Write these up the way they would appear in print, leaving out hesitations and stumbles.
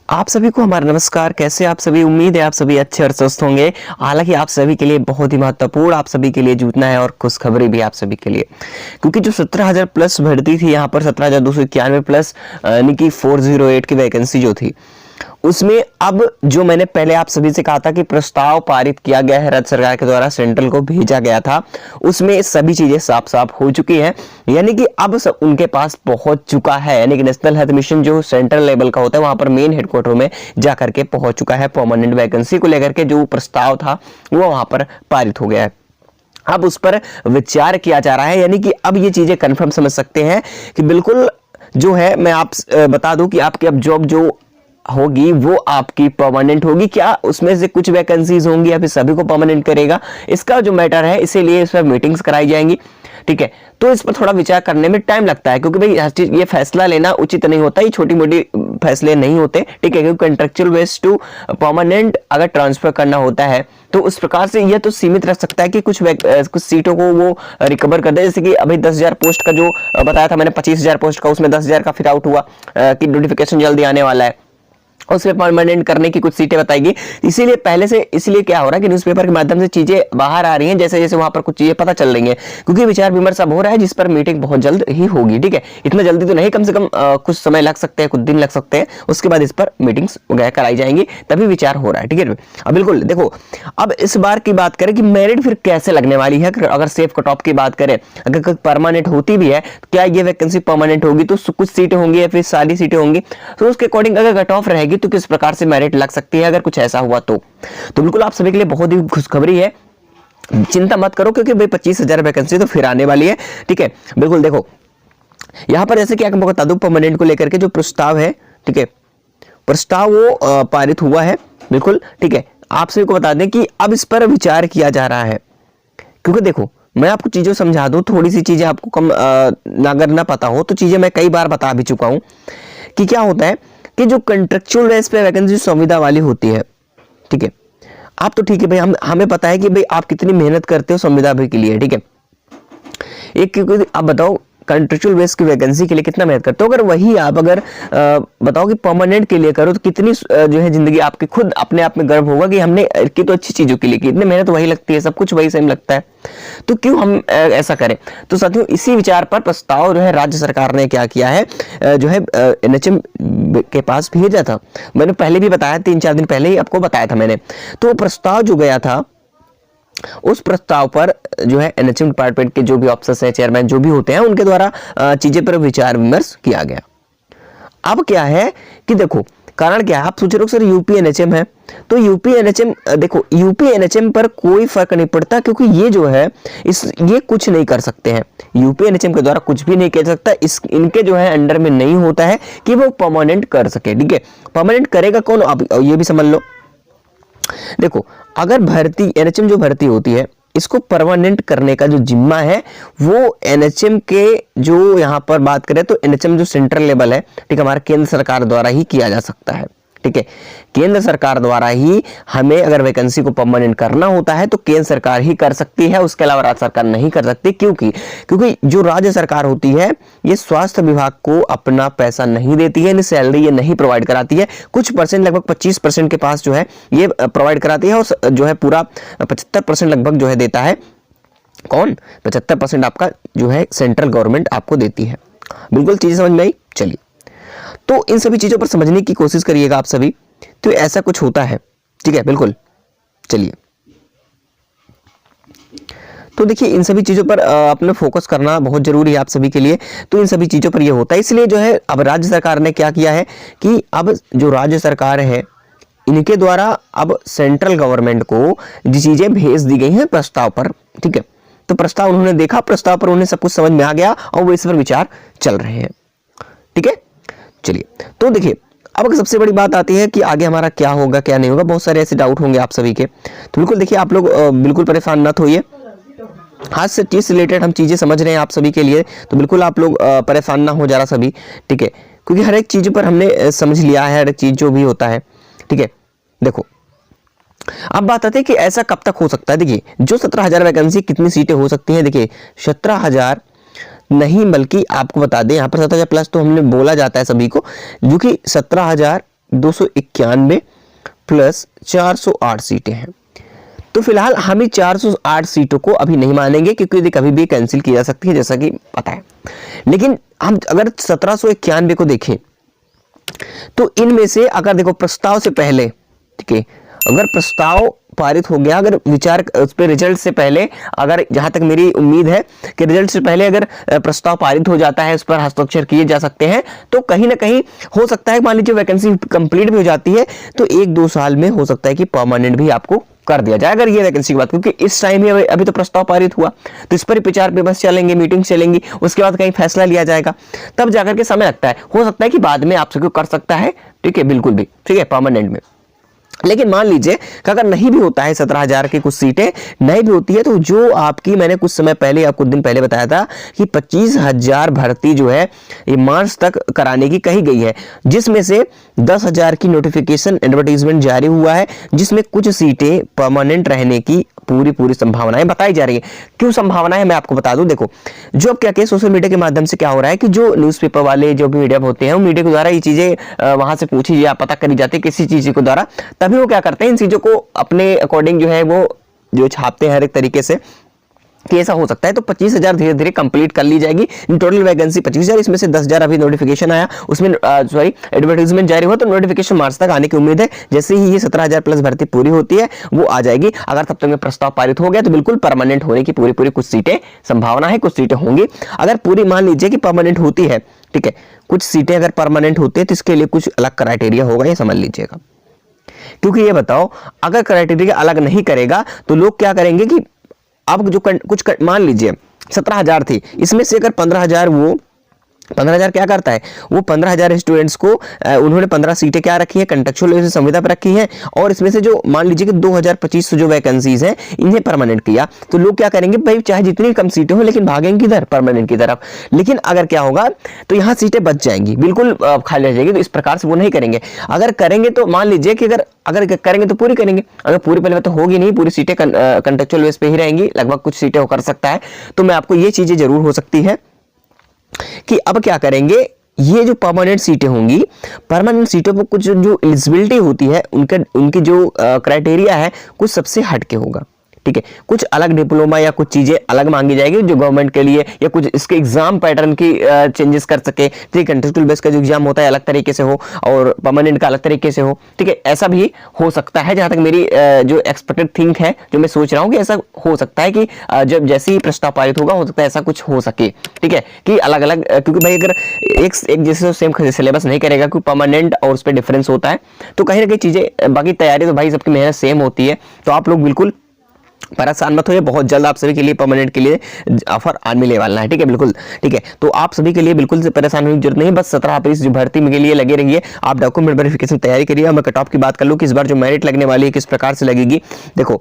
आप सभी को हमारा नमस्कार। कैसे आप सभी? उम्मीद है आप सभी अच्छे और स्वस्थ होंगे। हालांकि आप सभी के लिए बहुत ही महत्वपूर्ण आप सभी के लिए जूतना है और खुशखबरी भी आप सभी के लिए, क्योंकि जो 17,000 प्लस भर्ती थी यहाँ पर 17,291 प्लस यानी कि 408 की वैकेंसी जो थी, उसमें अब जो मैंने पहले आप सभी से कहा था कि प्रस्ताव पारित किया गया है, राज्य सरकार के द्वारा सेंट्रल को भेजा गया था, उसमें सभी चीजें साफ साफ हो चुकी हैं। यानी कि अब सब उनके पास पहुंच चुका है, यानी कि नेशनल हेल्थ मिशन जो सेंट्रल लेवल का होता है वहां पर मेन हेडक्वार्टर में जाकर के पहुंच चुका है। परमानेंट वैकेंसी को लेकर के जो प्रस्ताव था वो वहां पर पारित हो गया है। अब उस पर विचार किया जा रहा है, यानी कि अब ये चीजें कंफर्म समझ सकते हैं कि बिल्कुल जो है, मैं आप बता दूं कि आपकी अब जॉब जो होगी वो आपकी परमानेंट होगी। क्या उसमें से कुछ वैकेंसीज होंगी या फिर सभी को परमानेंट करेगा, इसका जो मैटर है, इसीलिए इस पर मीटिंग्स कराई जाएंगी। ठीक है, तो इस पर थोड़ा विचार करने में टाइम लगता है, क्योंकि भाई ये फैसला लेना उचित नहीं होता, ये छोटी मोटी फैसले नहीं होते। ठीक है, क्योंकि कंट्रेक्चुअल बेस टू परमानेंट अगर ट्रांसफर करना होता है तो उस प्रकार से यह तो सीमित रख सकता है कि कुछ सीटों को वो रिकवर कर दे। जैसे कि अभी 10,000 पोस्ट का जो बताया था मैंने, 25,000 पोस्ट का, उसमें 10,000 का फिर आउट हुआ कि नोटिफिकेशन जल्दी आने वाला है, उसमें परमानेंट करने की कुछ सीटें बताएगी। इसीलिए पहले से, इसलिए क्या हो रहा है कि न्यूज़पेपर के माध्यम से चीजें बाहर आ रही हैं, जैसे जैसे वहां पर कुछ चीजें पता चल रही हैं, क्योंकि विचार विमर्श अब हो रहा है, जिस पर मीटिंग बहुत जल्द ही होगी। ठीक है, इतना जल्दी तो नहीं, कम से कम कुछ समय लग सकते हैं, कुछ दिन लग सकते हैं, उसके बाद इस पर मीटिंग्स वगैरह कराई जाएंगी, तभी विचार हो रहा है। ठीक है, अब बिल्कुल देखो, अब इस बार की बात करें कि मेरिट फिर कैसे लगने वाली है। अगर सेफ कट ऑफ की बात करें, अगर परमानेंट होती भी है, क्या ये वैकेंसी परमानेंट होगी तो कुछ सीटें होंगी या फिर सारी सीटें होंगी, तो उसके अकॉर्डिंग अगर कट ऑफ रहेगी तो किस प्रकार से मेरिट लग सकती है, अगर कुछ ऐसा हुआ तो बिल्कुल आप सभी के लिए बहुत ही खुशखबरी है। चिंता मत करो, क्योंकि भाई 25,000 वैकेंसी तो फिर आने वाली है। ठीक है, बिल्कुल देखो यहां पर जैसे कि आपको बता दूं, परमानेंट को लेकर के जो प्रस्ताव है, ठीक है, प्रस्ताव वो पारित हुआ है। बिल्कुल ठीक है, आप सभी को बता दें कि अब इस पर विचार किया जा रहा है, क्योंकि देखो मैं आपको चीजें समझा दूं, थोड़ी सी चीजें आपको कम अगर ना पता हो तो चीजें मैं कई बार बता भी चुका हूं कि क्या होता है कि जो कंट्रेक्चुअल बेस पे वैकेंसी संविदा वाली होती है, ठीक है, आप तो ठीक है भाई, हमें पता है कि भाई आप कितनी मेहनत करते हो संविदा के लिए। ठीक है, एक क्योंकि आप बताओ कंट्रेक्चुअल बेस की वैकेंसी के लिए कितना मेहनत करते हो, अगर वही आप अगर बताओ कि परमानेंट के लिए करो तो कितनी जो है जिंदगी आपकी खुद अपने आप में गर्व होगा कि हमने की तो अच्छी चीजों के लिए की, इतनी मेहनत वही लगती है, सब कुछ वही सेम लगता है, तो क्यों हम ऐसा करें। तो साथियों, इसी विचार पर प्रस्ताव जो है राज्य सरकार ने क्या किया है, जो है एनएचएम के पास भेजा था। मैंने पहले भी बताया, 3-4 दिन पहले ही आपको बताया था मैंने। तो प्रस्ताव जो गया था, उस प्रस्ताव पर जो है एनएचएम डिपार्टमेंट के जो भी ऑफिसर्स हैं, चेयरमैन जो भी होते हैं, उनके द्वारा चीजें पर विचार विमर्श किया गया। अब क्या है कि देखो कारण क्या है, आप सोच रहे हो सर यूपी एनएचएम है, तो यूपी एनएचएम, देखो यूपी एनएचएम पर कोई फर्क नहीं पड़ता, क्योंकि ये जो है ये कुछ नहीं कर सकते हैं, यूपी एनएचएम के द्वारा कुछ भी नहीं कर सकता, इनके जो है अंडर में नहीं होता है कि वो परमानेंट कर सके। ठीक है, परमानेंट करेगा कौन, आप ये भी समझ लो। देखो अगर भर्ती, एनएचएम जो भर्ती होती है, इसको परमानेंट करने का जो जिम्मा है वो एनएचएम के, जो यहां पर बात करें तो एनएचएम जो सेंट्रल लेवल है, ठीक है, हमारा केंद्र सरकार द्वारा ही किया जा सकता है। ठीक है, केंद्र सरकार द्वारा ही हमें अगर वैकेंसी को परमानेंट करना होता है तो केंद्र सरकार ही कर सकती है, उसके अलावा राज्य सरकार नहीं कर सकती। क्योंकि जो राज्य सरकार होती है ये स्वास्थ्य विभाग को अपना पैसा नहीं देती है, सैलरी ये नहीं प्रोवाइड कराती है, कुछ परसेंट, लगभग 25% के पास जो है ये प्रोवाइड कराती है, और जो है पूरा 75% लगभग जो है देता है कौन, 75% आपका जो है सेंट्रल गवर्नमेंट आपको देती है। बिल्कुल चीजें समझ में आई। चलिए, तो इन सभी चीजों पर समझने की कोशिश करिएगा आप सभी, तो ऐसा कुछ होता है। ठीक है, बिल्कुल। चलिए, तो देखिए इन सभी चीजों पर अपने फोकस करना बहुत जरूरी है आप सभी के लिए। तो इन सभी चीजों पर ये होता है, इसलिए जो है अब राज्य सरकार ने क्या किया है कि अब जो राज्य सरकार है, इनके द्वारा अब सेंट्रल गवर्नमेंट को जो चीजें भेज दी गई हैं प्रस्ताव पर। ठीक है, तो प्रस्ताव उन्होंने देखा, प्रस्ताव पर उन्हें सब कुछ समझ में आ गया और वो इस पर विचार चल रहे हैं। ठीक है, चलिए, तो देखिए अब सबसे बड़ी बात आती है कि आगे हमारा क्या होगा क्या नहीं होगा। बहुत सारे ऐसे डाउट होंगे आप सभी के, तो बिल्कुल देखिए आप लोग बिल्कुल परेशान मत होइए, हाथ से चीज रिलेटेड हम चीजें समझ रहे हैं आप सभी के लिए, तो बिल्कुल आप लोग परेशान ना हो जरा सभी। ठीक है, क्योंकि हर एक चीज पर हमने समझ लिया है, हर एक चीज जो भी होता है। ठीक है, देखो अब बात आती है कि ऐसा कब तक हो सकता है। देखिए जो 17,000 वैकेंसी, कितनी सीटें हो सकती हैं, देखिए 17,000 नहीं, बल्कि आपको बता दें यहाँ पर 17,000 प्लस तो हमने बोला जाता है सभी को, जो कि 17,000 291 प्लस 408 सीटें हैं। तो फिलहाल हम ही 408 सीटों को अभी नहीं मानेंगे क्योंकि ये कभी भी कैंसिल की जा सकती है जैसा कि पता है। लेकिन हम अगर 1791 को देखें तो इनमें से अगर देखो प्रस्ताव से पहले, ठीक है, अगर प्रस्ताव पारित हो गया, अगर विचार उस पर रिजल्ट से पहले, अगर जहां तक मेरी उम्मीद है कि रिजल्ट से पहले अगर प्रस्ताव पारित हो जाता है, उस पर हस्ताक्षर किए जा सकते हैं, तो कहीं ना कहीं हो सकता है मान लीजिए वैकेंसी कंप्लीट भी हो जाती है तो 1-2 साल में हो सकता है कि परमानेंट भी आपको कर दिया जाए अगर ये वैकेंसी की बात, क्योंकि इस टाइम ही अभी तो प्रस्ताव पारित हुआ तो इस पर विचार पेपर्स चलेंगे, मीटिंग चलेंगी, उसके बाद कहीं फैसला लिया जाएगा, तब जाकर के समय लगता है। हो सकता है कि बाद में आप सबको कर सकता है, ठीक है, बिल्कुल भी, ठीक है, परमानेंट में। लेकिन मान लीजिए कि अगर नहीं भी होता है 17,000 की कुछ सीटें नहीं भी होती है तो जो आपकी मैंने कुछ समय पहले या कुछ दिन पहले बताया था कि 25,000 भर्ती जो है ये मार्च तक कराने की कही गई है, जिसमें से 10,000 की नोटिफिकेशन एडवर्टाइजमेंट जारी हुआ है, जिसमें कुछ सीटें परमानेंट रहने की पूरी संभावनाएं बताई जा रही है। क्यों संभावना है मैं आपको बता दूं। देखो जो अब क्या सोशल मीडिया के माध्यम से क्या हो रहा है कि जो न्यूज़पेपर वाले जो भी मीडिया होते हैं वो मीडिया के द्वारा ये चीजें वहां से पूछी या पता करी जाती है किसी चीज के द्वारा, तभी वो क्या करते हैं इन चीजों को अपने अकॉर्डिंग जो है वो जो छापते हैं हर एक तरीके से कि ऐसा हो सकता है। तो 25,000 धीरे धीरे कंप्लीट कर ली जाएगी। टोटल वैकेंसी 25,000, इसमें से 10,000 अभी नोटिफिकेशन आया, उसमें एडवर्टाइजमेंट जारी हुआ तो नोटिफिकेशन मार्च तक आने की उम्मीद है। जैसे ही ये 17,000 प्लस भर्ती पूरी होती है वो आ जाएगी। अगर तब तक में प्रस्ताव पारित हो गया तो बिल्कुल परमानेंट होने की पूरी कुछ सीटें संभावना है, कुछ सीटें होंगी। अगर पूरी मान लीजिए कि परमानेंट होती है, ठीक है, कुछ सीटें अगर परमानेंट होती है तो इसके लिए कुछ अलग क्राइटेरिया होगा, ये समझ लीजिएगा। क्योंकि ये बताओ अगर क्राइटेरिया अलग नहीं करेगा तो लोग क्या करेंगे कि अब जो कुछ मान लीजिए 17,000 थी, इसमें से अगर 15,000 वो 15,000 क्या करता है, वो 15,000 स्टूडेंट्स को उन्होंने 15 सीटें क्या रखी है कंट्रेक्चुअल संविदा पर रखी है, और इसमें से जो मान लीजिए कि 2,025 जो वैकेंसीज हैं इन्हें परमानेंट किया, तो लोग क्या करेंगे भाई चाहे जितनी कम सीटें हो लेकिन भागेंगे किधर, परमानेंट की तरफ। लेकिन अगर क्या होगा तो यहाँ सीटें बच जाएंगी, बिल्कुल खाली रह जाएगी। तो इस प्रकार से वो नहीं करेंगे। अगर करेंगे तो मान लीजिए कि अगर करेंगे तो पूरी करेंगे, अगर पूरी पहले तो होगी नहीं, पूरी सीटें कंट्रेक्चुअल बेस पे ही रहेंगी, लगभग कुछ सीटें हो कर सकता है। तो मैं आपको ये चीजें जरूर हो सकती है कि अब क्या करेंगे, ये जो परमानेंट सीटें होंगी, परमानेंट सीटों पर कुछ जो एलिजिबिलिटी होती है उनकी जो क्राइटेरिया है कुछ सबसे हटके होगा, ठीक है। कुछ अलग डिप्लोमा या कुछ चीजें अलग मांगी जाएगी जो गवर्नमेंट के लिए, या कुछ इसके एग्जाम पैटर्न की चेंजेस कर सके, ठीक, कंट्रेक्चुअल बेस का जो एग्जाम होता है अलग तरीके से हो और परमानेंट का अलग तरीके से हो, ठीक है। ऐसा भी हो सकता है, जहां तक मेरी जो एक्सपेक्टेड थिंक है, जो मैं सोच रहा हूँ कि ऐसा हो सकता है कि जब जैसे ही प्रस्ताव पारित होगा हो सकता है ऐसा कुछ हो सके, ठीक है, कि अलग अलग, क्योंकि भाई अगर एक जैसे सेम सिलेबस नहीं करेगा, क्योंकि परमानेंट और उस पर डिफरेंस होता है, तो कहीं ना कहीं चीजें, बाकी तैयारी तो भाई सबकी मेहनत सेम होती है। तो आप लोग बिल्कुल परेशान मत होइए, बहुत जल्द आप सभी के लिए परमानेंट के लिए ऑफर मिलने वाला है, ठीक है, बिल्कुल, ठीक है। तो आप सभी के लिए बिल्कुल से परेशान होने की जरूरत नहीं, बस 17 अप्रैल जो भर्ती के लिए लगे रहिए, आप डॉक्यूमेंट वेरिफिकेशन तैयारी करिए। मैं कट ऑफ की बात कर लूँ कि इस बार जो मेरिट लगने वाली है किस प्रकार से लगेगी। देखो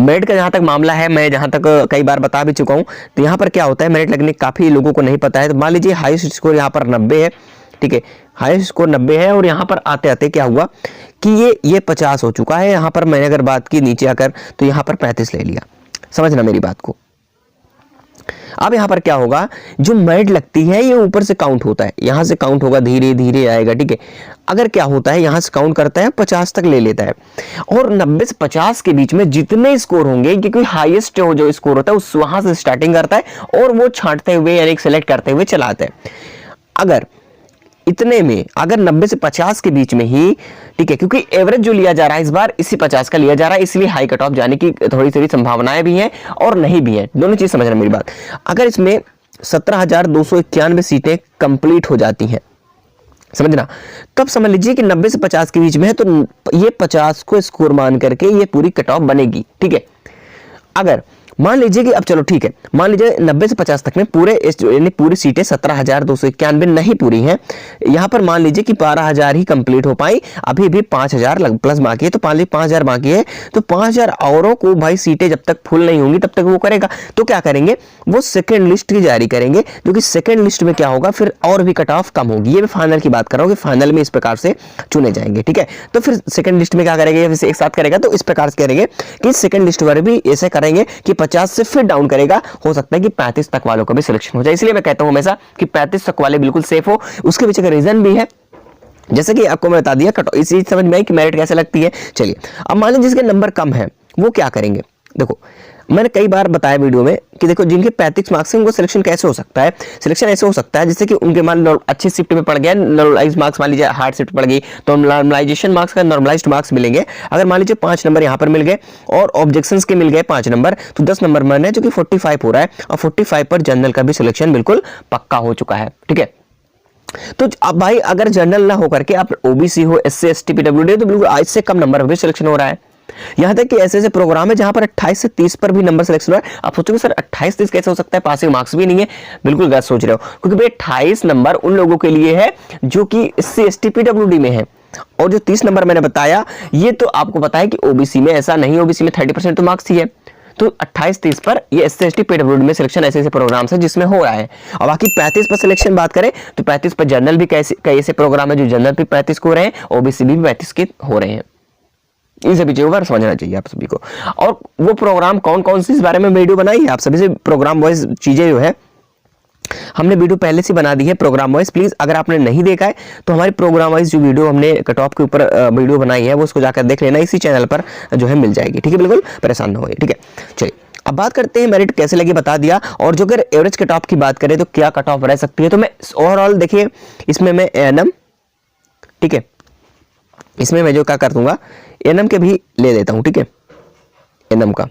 मेरिट का जहां तक मामला है, मैं जहां तक कई बार बता भी चुका हूं, तो यहां पर क्या होता है, मेरिट लगने काफी लोगों को नहीं पता है। तो मान लीजिए हाईएस्ट स्कोर यहां पर 90 है, ठीक है, हाईएस्ट स्कोर 90 है, और यहां पर आते आते क्या हुआ कि ये 50 हो चुका है। यहां पर मैंने अगर बात की नीचे आकर तो यहां पर 35 ले लिया, समझना मेरी बात को। अब यहां पर क्या होगा, जो मेरिट लगती है ये ऊपर से काउंट होता है, यहां से काउंट होगा, धीरे धीरे आएगा, ठीक है। अगर क्या होता है, यहां से काउंट करता है 50 तक ले लेता है, और 90 से 50 के बीच में जितने स्कोर होंगे, क्योंकि हाईएस्ट जो स्कोर होता है उस वहां से स्टार्टिंग करता है और वो छांटते हुए यानी सेलेक्ट करते हुए चलाते हैं। अगर इतने में अगर 90 से 50 के बीच में ही, ठीक है, क्योंकि एवरेज जो लिया जा रहा है इस बार इसी 50 का लिया जा रहा है, इसलिए हाई कट ऑफ जाने की थोड़ी थोड़ी संभावनाएं भी हैं और नहीं भी हैं, दोनों चीज समझना मेरी बात। अगर इसमें 17,291 सीटें कंप्लीट हो जाती हैं, समझना, तब समझ लीजिए कि 90 से 50 के बीच में है, तो ये 50 को स्कोर मान करके ये पूरी कट ऑफ बनेगी, ठीक है। अगर मान लीजिए कि अब चलो ठीक है, मान लीजिए 90 से 50 तक में पूरी सीटें 17,291 नहीं पूरी हैं, यहां पर मान लीजिए कि 12,000 ही कंप्लीट हो पाई, अभी भी 5,000 प्लस बाकी है, तो 5,000 बाकी है, तो 5,000 औरों को भाई सीटें जब तक फुल नहीं होंगी तब तक वो करेगा। तो क्या करेंगे, वो सेकेंड लिस्ट की जारी करेंगे, क्योंकि सेकेंड लिस्ट में क्या होगा, फिर और भी कट ऑफ कम होगी। ये मैं फाइनल की बात कर रहा हूँ कि फाइनल में इस प्रकार से चुने जाएंगे, ठीक है। तो फिर सेकेंड लिस्ट में क्या करेंगे, फिर एक साथ करेगा, तो इस प्रकार से करेंगे कि सेकेंड लिस्ट वाले भी ऐसे करेंगे कि 50 से फिर डाउन करेगा, हो सकता है कि 35 तक वालों का भी सिलेक्शन हो जाए। इसलिए मैं कहता हूं हमेशा कि 35 तक वाले बिल्कुल सेफ हो। उसके पीछे का रीजन भी है जैसे कि आपको मैं बता दिया कट ऑफ, इसी समझ में आई कि मेरिट कैसे लगती है। चलिए अब मान लीजिए जिसके नंबर कम है वो क्या करेंगे। देखो मैंने कई बार बताया वीडियो में कि देखो जिनके 35 मार्क्स हैं उनको सिलेक्शन कैसे हो सकता है। सिलेक्शन ऐसे हो सकता है जैसे कि उनके मान लो अच्छी शिफ्ट में पड़ गया, नॉर्मलाइज मार्क्स मान लीजिए हार्ड शिफ्ट पड़ गई तो नॉर्मलाइजेशन मार्क्स का नॉर्मलाइज्ड मार्क्स मिलेंगे। अगर मान लीजिए 5 नंबर यहाँ पर मिल गए और ऑब्जेक्शंस के मिल गए 5 नंबर, तो 10 नंबर माने जो कि 45 हो रहा है, और 45 पर जनरल का भी सिलेक्शन बिल्कुल पक्का हो चुका है। ठीक है, तो अब भाई अगर जनरल ना होकर के आप ओबीसी हो, एससी एसटी पीडब्ल्यूडी हो, तो बिल्कुल आज से कम नंबर भी सिलेक्शन हो रहा है। यहां तक कि ऐसे ऐसे प्रोग्राम है जहां पर 28 से 30 पर भी नंबर सिलेक्शन हो रहा है। आप सोचोगे सर 28-30 कैसे हो सकता है, पासिंग मार्क्स भी नहीं है। बिल्कुल गलत सोच रहे हो, क्योंकि भाई 28 नंबर उन लोगों के लिए है जो कि एससी एसटी पीडब्ल्यूडी में है, और जो 30 नंबर मैंने बताया ये तो आपको पता है कि ओबीसी में ऐसा नहीं, ओबीसी में 30% तो मार्क्स ही है। तो 28-30 पर ये एससी एसटी पीडब्ल्यूडी में सिलेक्शन ऐसे ऐसे प्रोग्राम्स है जिसमें हो रहा है। और बाकी 35 पर सिलेक्शन बात करें तो 35 पर जनरल भी कई ऐसे प्रोग्राम है जो जनरल भी 35 को हो रहे हैं, ओबीसी भी 35 के हो रहे हैं। इन सभी चीजों पर समझना चाहिए आप सभी को। और वो प्रोग्राम कौन कौन सी, इस बारे में वीडियो बनाई है आप सभी से, प्रोग्राम वाइज चीजें जो है हमने वीडियो पहले से बना दी है प्रोग्राम वाइज। प्लीज अगर आपने नहीं देखा है तो हमारी प्रोग्राम वाइज जो वीडियो हमने कट ऑफ के ऊपर वीडियो बनाई है वो उसको जाकर देख लेना, इसी चैनल पर जो है मिल जाएगी। ठीक है, बिल्कुल परेशान ना होइए। ठीक है, चलिए अब बात करते हैं मेरिट कैसे लगी, बता दिया। और जो अगर एवरेज कट ऑफ की बात करें तो क्या कट ऑफ रह सकती है, तो मैं ओवरऑल देखिए इसमें मैं एएनएम, ठीक है, इसमें मैं जो क्या कर दूंगा एएनएम के भी ले लेता हूं। ठीक है, एएनएम का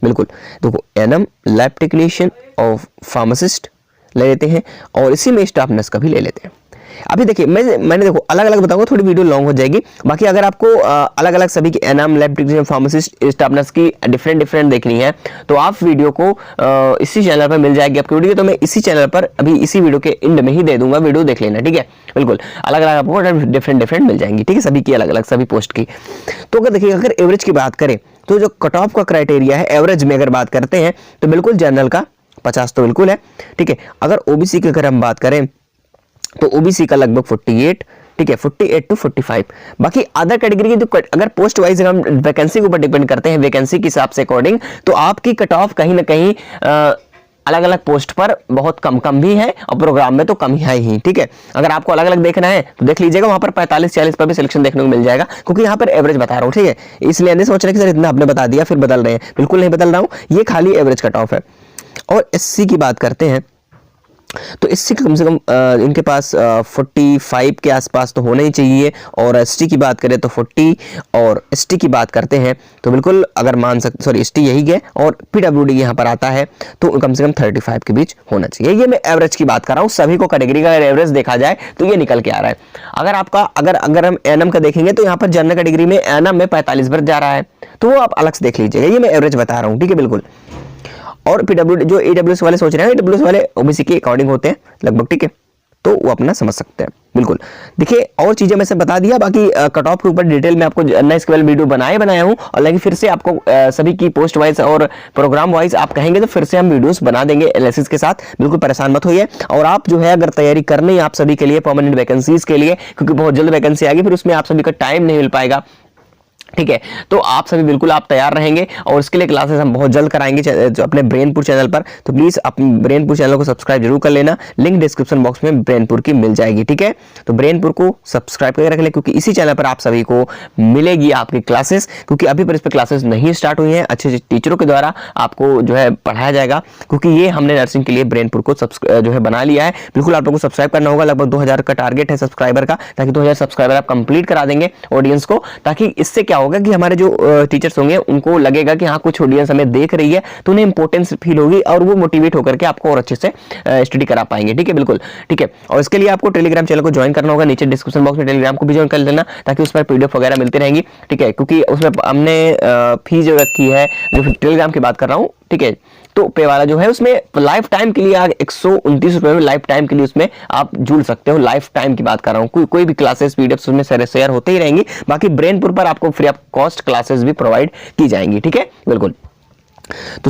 बिल्कुल देखो एएनएम लैब टेक्नीशियन और फार्मासिस्ट ले लेते हैं, और इसी में स्टाफ नर्स का भी ले लेते हैं। अभी देखिए मैंने देखो अलग अलग बताऊंगा, थोड़ी वीडियो लॉन्ग हो जाएगी। बाकी अगर आपको अलग अलग सभी की ANM lab technician pharmacist staff nurse की डिफरेंट देखनी है तो आप वीडियो को इसी चैनल पर मिल जाएगी आपकी वीडियो। तो मैं इसी चैनल पर अभी इसी वीडियो के एंड में ही दे दूंगा, वीडियो देख लेना। ठीक है, बिल्कुल अलग अलग आपको डिफरेंट मिल जाएंगी। ठीक है, सभी की अलग अलग सभी पोस्ट की। तो अगर देखिए अगर एवरेज की बात करें तो जो कट ऑफ का क्राइटेरिया है एवरेज में अगर बात करते हैं तो बिल्कुल जनरल का 50 तो बिल्कुल है। ठीक है, अगर ओबीसी की अगर हम बात करें तो ओबीसी का लगभग 48, ठीक है 48 to 45। बाकी अदर कैटेगरी की जो अगर पोस्ट वाइज हम वैकेंसी के ऊपर डिपेंड करते हैं, वैकेंसी के हिसाब से अकॉर्डिंग, तो आपकी कट ऑफ कहीं ना कहीं अलग अलग पोस्ट पर बहुत कम भी है और प्रोग्राम में तो कम ही है ही। ठीक है, अगर आपको अलग अलग देखना है तो देख लीजिएगा, वहां पर 45-40 पर भी सिलेक्शन देखने को मिल जाएगा, क्योंकि यहाँ पर एवरेज बता रहा हूँ। ठीक है, इसलिए नहीं सोच रहे कि सर इतना आपने बता दिया फिर बदल रहे हैं, बिल्कुल नहीं बदल रहा हूँ, ये खाली एवरेज कट ऑफ है। और एससी की बात करते हैं तो एससी कम से कम इनके पास 45 के आसपास तो होना ही चाहिए, और एसटी की बात करें तो 40, और एसटी की बात करते हैं तो बिल्कुल अगर मान सकते, सॉरी एसटी यही है और पीडब्ल्यूडी यहाँ पर आता है तो कम से कम 35 के बीच होना चाहिए। ये मैं एवरेज की बात कर रहा हूँ, सभी को कैटेगरी का एवरेज देखा जाए तो ये निकल के आ रहा है। अगर आपका अगर हम एएनएम का देखेंगे तो यहाँ पर जनरल कैटेगरी में एएनएम में 45 पर जा रहा है, तो वो आप अलग से देख लीजिएगा, ये मैं एवरेज बता रहा हूँ। ठीक है, बिल्कुल। और पीडब्ल्यूडी जो ईडब्ल्यूएस वाले सोच रहे हैं, ईडब्ल्यूएस वाले ओबीसी के अकॉर्डिंग होते हैं लगभग। ठीक है, तो वो अपना समझ सकते हैं बिल्कुल। देखिए और चीजें मैं से बता दिया, बाकी कट ऑफ के ऊपर डिटेल में आपको नया इसके वाले वीडियो बनाया हूं, और लेकिन फिर से आपको सभी की पोस्ट वाइज और प्रोग्राम वाइज आप कहेंगे तो फिर से हम वीडियोस बना देंगे एनालिसिस के साथ, बिल्कुल परेशान मत होइए। और आप जो है अगर तैयारी करनी है आप सभी के लिए परमानेंट वैकेंसीज के लिए, क्योंकि बहुत जल्द वैकेंसी आएगी, फिर उसमें आप सभी का टाइम नहीं मिल पाएगा। ठीक है, तो आप सभी बिल्कुल आप तैयार रहेंगे, और इसके लिए क्लासेस हम बहुत जल्द कराएंगे जो अपने ब्रेनपुर चैनल पर। तो प्लीज आप ब्रेनपुर चैनल को सब्सक्राइब जरूर कर लेना, लिंक डिस्क्रिप्शन बॉक्स में ब्रेनपुर की मिल जाएगी। ठीक है, तो ब्रेनपुर को सब्सक्राइब करके रख ले, क्योंकि इसी चैनल पर आप सभी को मिलेगी आपकी क्लासेस, क्योंकि अभी पर इस पर क्लासेस नहीं स्टार्ट हुई है, अच्छे टीचरों के द्वारा आपको जो है पढ़ाया जाएगा, क्योंकि ये हमने नर्सिंग के लिए ब्रेनपुर को जो है बना लिया है। बिल्कुल आप लोगों को सब्सक्राइब करना होगा, लगभग 2000 का टारगेट है सब्सक्राइबर का, ताकि 2000 सब्सक्राइबर आप कंप्लीट करा देंगे ऑडियंस को, ताकि इससे क्या होगा कि हमारे जो टीचर्स होंगे उनको लगेगा कि हाँ कुछ ऑडियंस हमें देख रही है, तो उन्हें इंपॉर्टेंस फील होगी और वो मोटिवेट होकर के आपको और अच्छे से स्टडी करा पाएंगे। ठीक है, बिल्कुल ठीक है। और इसके लिए आपको टेलीग्राम चैनल को ज्वाइन करना होगा, नीचे डिस्क्रिप्शन बॉक्स में टेलीग्राम को भी ज्वाइन कर लेना, ताकि उस पर पीडीएफ वगैरह मिलती रहेंगी। ठीक है, क्योंकि उसमें हमने फीस जो रखी है, जो टेलीग्राम की बात कर रहा हूँ, ठीक है, तो पे वाला जो है उसमें लाइफ टाइम के लिए 129 रुपए में लाइफ टाइम के लिए उसमें आप जुड़ सकते हो। लाइफ टाइम की बात कर रहा हूँ, कोई भी क्लासेस पीडीएफ उसमें शेयर होते ही रहेंगी। बाकी ब्रेनपुर पर आपको फ्री ऑफ कॉस्ट क्लासेस भी प्रोवाइड की जाएंगी। ठीक है, बिल्कुल। तो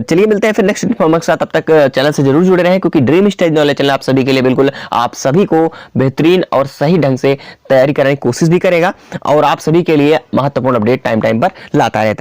चलिए मिलते हैं फिर नेक्स्ट इन्फॉर्मेशन के साथ, तब तक चैनल से जरूर जुड़े रहें, क्योंकि ड्रीम स्टेज नॉलेज चैनल आप सभी के लिए बिल्कुल आप सभी को बेहतरीन और सही ढंग से तैयारी करने की कोशिश भी करेगा, और आप सभी के लिए महत्वपूर्ण अपडेट टाइम पर लाता रहता है।